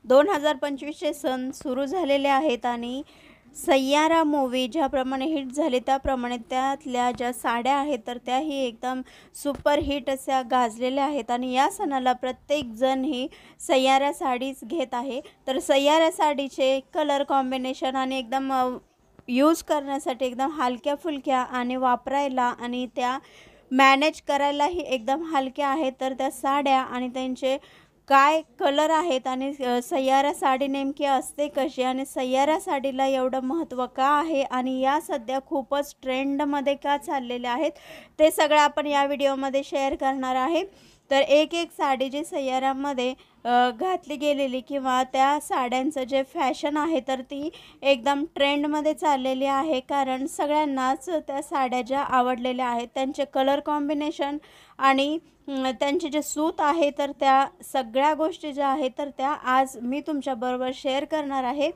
2025चे सण सुरू झालेले आहेत आणि सय्यारा मूव्ही ज्याप्रमाणे हिट झाली त्याप्रमाणे त्यातल्या ज्या साड्या आहेत तर त्याही एकदम सुपर हिट अशा गाजलेल्या आहेत आणि या सणाला प्रत्येकजण ही सय्यारा साडीच घेत आहे। तर सय्यारा साडीचे कलर कॉम्बिनेशन आणि एकदम यूज करण्यासाठी एकदम हलक्या फुलक्या आणि वापरायला आणि त्या मॅनेज करायलाही एकदम हलक्या आहेत। तर त्या साड्या आणि त्यांचे काय कलर आहेत आणि सय्यारा साडी नेमकी असते कशी आणि सय्यारा साडीला एवढं महत्त्व का आहे आणि या सध्या खूपच ट्रेंडमध्ये का चाललेले आहेत ते सगळं आपण या व्हिडिओमध्ये शेअर करणार आहे। तर एक साडी जी सय्यारामध्ये घातली गेलेली किंवा त्या साड्यांचं जे फॅशन आहे तर ती एकदम ट्रेंडमध्ये चाललेली आहे, कारण सगळ्यांनाच त्या साड्या ज्या आवडलेल्या आहेत त्यांचे कलर कॉम्बिनेशन आणि त्यांचे जे सूत आहे तर त्या सगळ्या गोष्टी ज्या आहेत तर त्या आज मी तुमच्याबरोबर शेअर करणार आहे।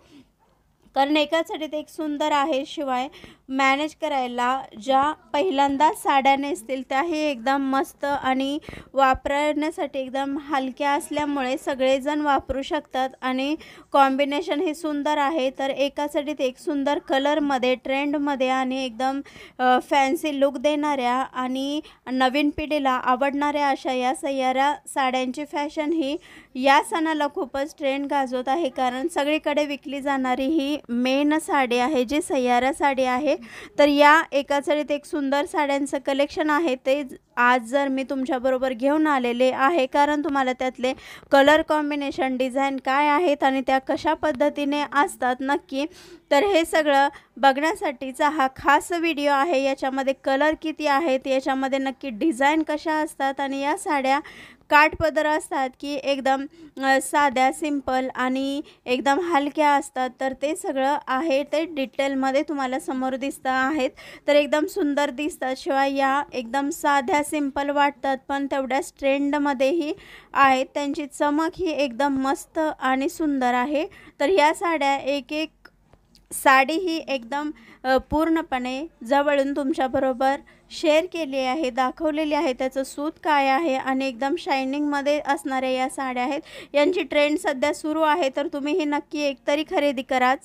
कारण एकासाठी ते एक सुंदर आहे, शिवाय मॅनेज करायला ज्या पहिल्यांदा साड्या नेसतील त्याही एकदम मस्त आणि वापरण्यासाठी एकदम हलक्या असल्यामुळे सगळेजण वापरू शकतात आणि कॉम्बिनेशन हे सुंदर आहे। तर एकासाठी ते एक सुंदर कलरमध्ये ट्रेंडमध्ये आणि एकदम फॅन्सी लुक देणाऱ्या आणि नवीन पिढीला आवडणाऱ्या अशा या सय्यारा साड्यांची फॅशन ही या सणाला खूपच ट्रेंड गाजवत आहे, कारण सगळीकडे विकली जाणारी ही मेन साडी आहे जी सय्यारा साडी आहे। तर या एकाचळीत एक सुंदर साड्यांचं कलेक्शन आहे ते आज जर मी तुमच्याबरोबर घेऊन आलेले आहे, कारण तुम्हाला त्यातले कलर कॉम्बिनेशन डिझाईन काय आहेत आणि त्या कशा पद्धतीने असतात नक्की, तर हे सगळं बघण्यासाठीचा हा खास व्हिडिओ आहे। याच्यामध्ये कलर किती आहेत, याच्यामध्ये नक्की डिझाईन कशा असतात आणि या साड्या काठपदर असतात की एकदम साध्या सिंपल आणि एकदम हलक्या असतात, तर ते सगळं आहे ते डिटेलमध्ये तुम्हाला समोर दिसत आहेत। तर एकदम सुंदर दिसतात, शिवाय या एकदम साध्या सिंपल वाटतात पण तेवढ्याच ट्रेंडमध्येही आहेत, त्यांची चमक ही एकदम मस्त आणि सुंदर आहे। तर या साड्या एक साडी ही एकदम पूर्णपणे जवळून तुमच्याबरोबर शेअर केली आहे, दाखवलेली आहे त्याचं सूत काय आहे आणि एकदम शायनिंगमध्ये असणाऱ्या या साड्या आहेत। यांची ट्रेंड सध्या सुरू आहे, तर तुम्ही ही नक्की एक तरी खरेदी कराच।